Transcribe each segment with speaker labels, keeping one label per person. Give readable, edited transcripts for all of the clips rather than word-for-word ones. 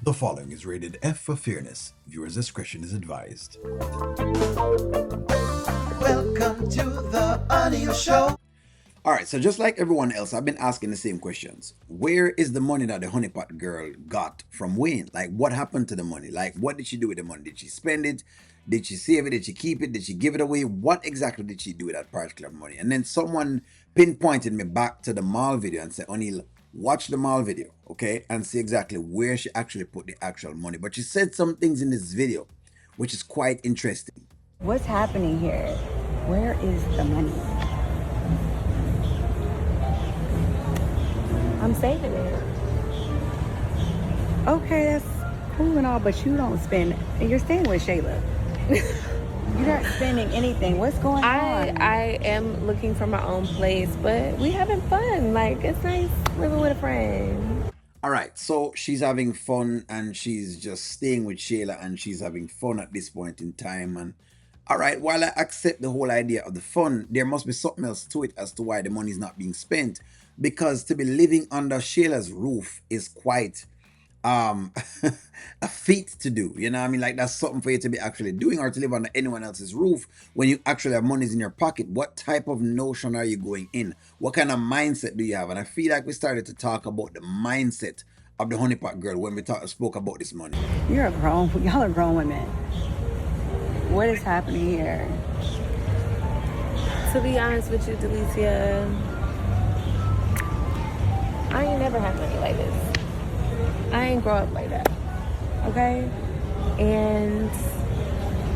Speaker 1: The following is rated F for fairness. Viewers' discretion is advised.
Speaker 2: Welcome to the Audio Show.
Speaker 1: Alright, so just like everyone else, I've been asking the same questions. Where is the money that the honeypot girl got from Wayne? Like, what happened to the money? Like, what did she do with the money? Did she spend it? Did she save it? Did she keep it? Did she give it away? What exactly did she do with that particular money? And then someone pinpointed me back to the mall video and said, O'Neill, watch the mall video, okay, and see exactly where she actually put the actual money. But she said some things in this video, which is quite interesting.
Speaker 3: What's happening here? Where is the money? I'm saving it. Okay, that's cool and all, but you don't spend, and you're staying with Shayla. You're not spending anything. What's going on?
Speaker 4: I am looking for my own place, but we having fun. Like, it's nice living with a friend.
Speaker 1: All right, so she's having fun and she's just staying with Shayla and she's having fun at this point in time. And all right, while I accept the whole idea of the fun, there must be something else to it as to why the money is not being spent. Because to be living under Shayla's roof is quite a feat to do. You know what I mean? Like, that's something for you to be actually doing, or to live under anyone else's roof when you actually have monies in your pocket. What type of notion are you going in? What kind of mindset do you have? And I feel like we started to talk about the mindset of the honeypot girl when we spoke about this money.
Speaker 3: Y'all are grown women. What is happening here?
Speaker 4: To be honest with you, Delicia, I ain't never had money like this. I ain't grow up like that, okay? And,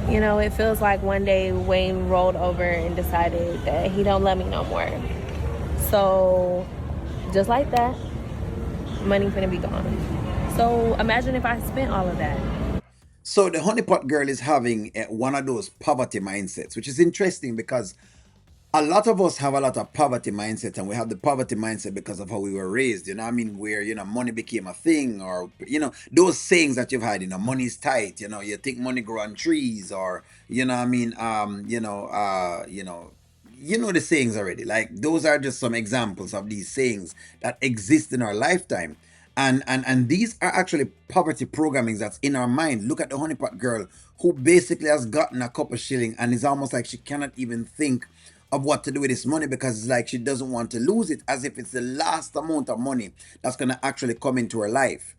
Speaker 4: you know, it feels like one day Wayne rolled over and decided that he don't love me no more. So, just like that, money finna be gone. So, imagine if I spent all of that.
Speaker 1: So the honeypot girl is having one of those poverty mindsets, which is interesting because a lot of us have a lot of poverty mindset, and we have the poverty mindset because of how we were raised, you know what I mean, where, you know, money became a thing, or, you know, those sayings that you've had, you know, money is tight, you know, you think money grow on trees, or, you know what I mean, you know the sayings already. Like, those are just some examples of these sayings that exist in our lifetime. And these are actually poverty programmings that's in our mind. Look at the honeypot girl who basically has gotten a couple shilling and it's almost like she cannot even think of what to do with this money because it's like she doesn't want to lose it, as if it's the last amount of money that's going to actually come into her life.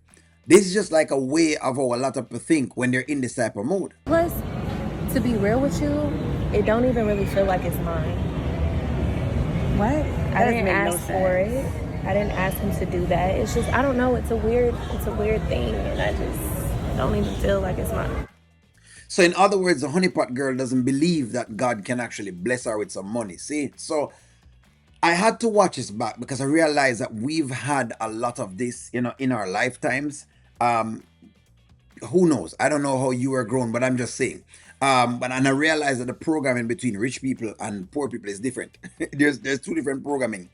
Speaker 1: This is just like a way of how a lot of people think when they're in this type of mood.
Speaker 4: Plus, to be real with you, it don't even really feel like it's mine.
Speaker 3: What?
Speaker 4: I didn't ask for it. I didn't ask him to do that. It's just, I don't know, it's a weird thing, and I just don't even feel like it's mine.
Speaker 1: So in other words, the honeypot girl doesn't believe that God can actually bless her with some money. See, so I had to watch this back because I realized that we've had a lot of this, you know, in our lifetimes. Who knows? I don't know how you were grown, but I'm just saying. And I realized that the programming between rich people and poor people is different. there's two different programming.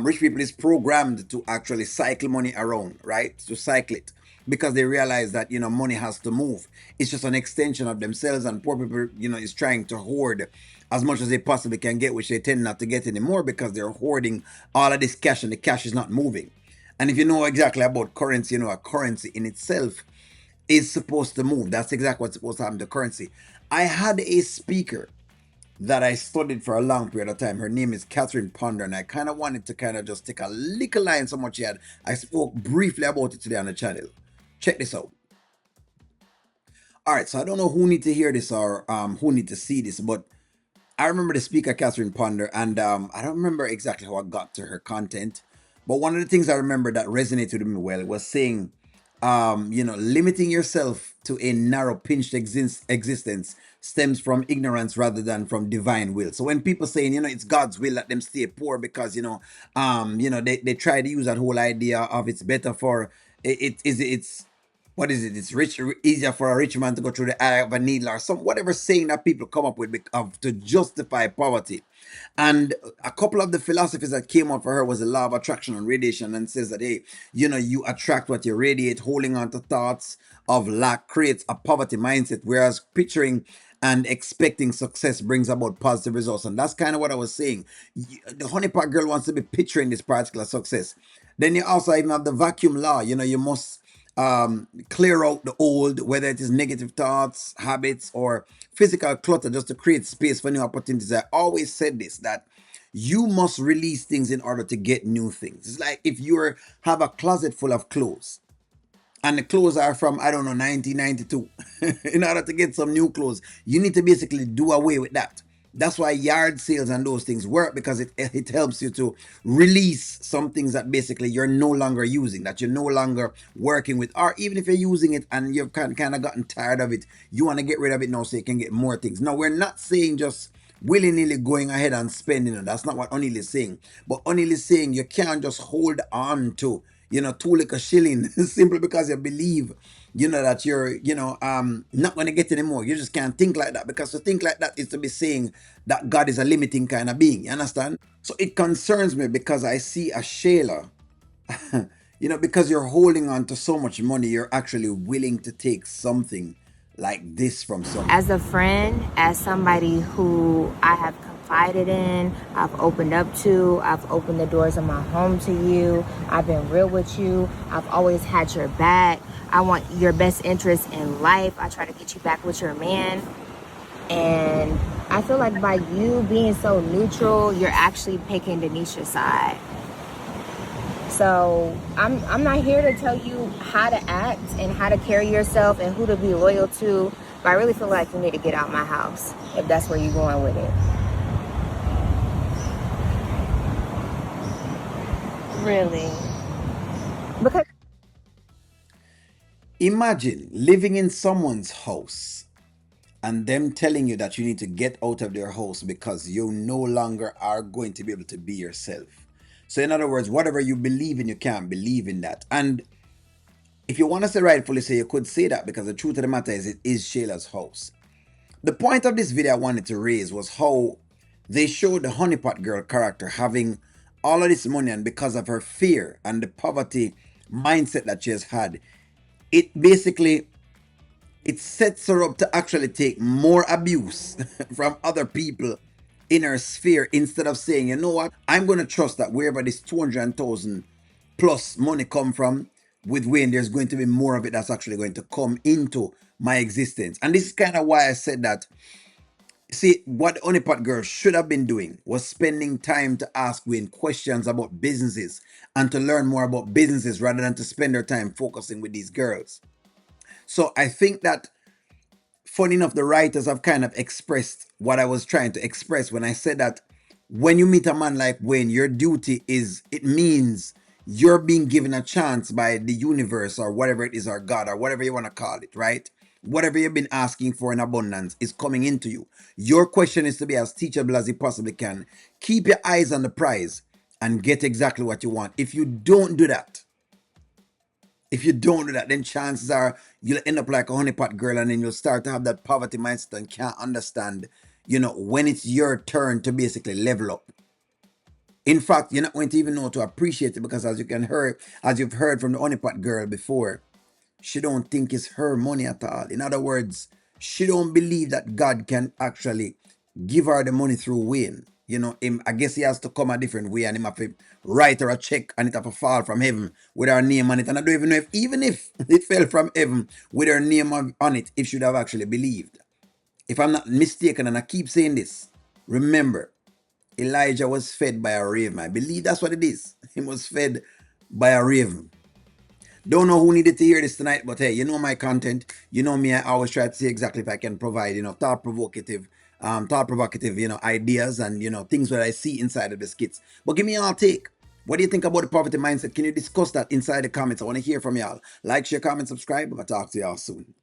Speaker 1: Rich people is programmed to actually cycle money around, right? To cycle it. Because they realize that, you know, money has to move. It's just an extension of themselves, and poor people, you know, is trying to hoard as much as they possibly can get, which they tend not to get anymore because they're hoarding all of this cash and the cash is not moving. And if you know exactly about currency, you know, a currency in itself is supposed to move. That's exactly what's supposed to happen to currency. I had a speaker that I studied for a long period of time. Her name is Catherine Ponder, and I kind of wanted to kind of just take a little line so much she had. I spoke briefly about it today on the channel. Check this out. All right, so I don't know who need to hear this or who need to see this, but I remember the speaker, Catherine Ponder, and I don't remember exactly how I got to her content, but one of the things I remember that resonated with me well was saying, you know, limiting yourself to a narrow, pinched existence stems from ignorance rather than from divine will. So when people saying, you know, it's God's will that them stay poor because, you know, they try to use that whole idea of it's better for it's what is it? It's easier for a rich man to go through the eye of a needle, or some whatever saying that people come up with to justify poverty. And a couple of the philosophies that came up for her was the law of attraction and radiation, and says that, hey, you know, you attract what you radiate. Holding on to thoughts of lack creates a poverty mindset, whereas picturing and expecting success brings about positive results. And that's kind of what I was saying. The honeypot girl wants to be picturing this particular success. Then you also even have the vacuum law. You know, you must clear out the old, whether it is negative thoughts, habits, or physical clutter, just to create space for new opportunities. I always said this, that you must release things in order to get new things. It's like if you have a closet full of clothes, and the clothes are from, I don't know, 1992. In order to get some new clothes, you need to basically do away with that. That's why yard sales and those things work, because it helps you to release some things that basically you're no longer using, that you're no longer working with, or even if you're using it and you've kind of gotten tired of it, you want to get rid of it now so you can get more things. Now, we're not saying just willy-nilly going ahead and spending it. That's not what O'Neill is saying. But O'Neill is saying you can't just hold on to, two little shilling simply because you believe, that you're, not going to get anymore. You just can't think like that, because to think like that is to be saying that God is a limiting kind of being. You understand? So it concerns me, because I see a Shayla, because you're holding on to so much money, you're actually willing to take something like this from someone.
Speaker 3: As a friend, as somebody who I have confided in, I've opened up to, I've opened the doors of my home to you, I've been real with you, I've always had your back, I want your best interest in life, I try to get you back with your man. And I feel like by you being so neutral, you're actually picking Denisha's side. So I'm not here to tell you how to act and how to carry yourself and who to be loyal to, but I really feel like you need to get out my house if that's where you're going with it.
Speaker 4: Really?
Speaker 3: Because
Speaker 1: Imagine living in someone's house and them telling you that you need to get out of their house because you no longer are going to be able to be yourself. So, in other words, whatever you believe in, you can't believe in that. And if you want to say rightfully say, you could say that, because the truth of the matter is, it is Shayla's house. The point of this video I wanted to raise was how they showed the honeypot girl character having all of this money, and because of her fear and the poverty mindset that she has had, it basically, it sets her up to actually take more abuse from other people in her sphere, instead of saying, you know what, I'm going to trust that wherever this 200,000 plus money come from with Wayne, there's going to be more of it that's actually going to come into my existence. And this is kind of why I said that, see, what the honeypot girl should have been doing was spending time to ask Wayne questions about businesses and to learn more about businesses, rather than to spend her time focusing with these girls. So I think that, funny enough, the writers have kind of expressed what I was trying to express when I said that when you meet a man like Wayne, your duty is, it means you're being given a chance by the universe, or whatever it is, or God, or whatever you want to call it, right? Whatever you've been asking for in abundance is coming into you. Your question is to be as teachable as you possibly can. Keep your eyes on the prize and get exactly what you want. If you don't do that, then chances are you'll end up like a honeypot girl, and then you'll start to have that poverty mindset and can't understand, when it's your turn to basically level up. In fact, you're not going to even know to appreciate it, because as you've heard from the honeypot girl before, she don't think it's her money at all. In other words, she don't believe that God can actually give her the money through Wayne. I guess he has to come a different way, and him have to write her a check, and it have to fall from heaven with her name on it. And I don't even know if, even if it fell from heaven with her name on it, if she'd have actually believed. If I'm not mistaken, and I keep saying this, remember, Elijah was fed by a raven. I believe that's what it is. He was fed by a raven. Don't know who needed to hear this tonight, but hey, you know my content. You know me, I always try to see exactly if I can provide, thought provocative, ideas and, things that I see inside of the skits. But give me your take. What do you think about the poverty mindset? Can you discuss that inside the comments? I want to hear from y'all. Like, share, comment, subscribe. I'll talk to y'all soon.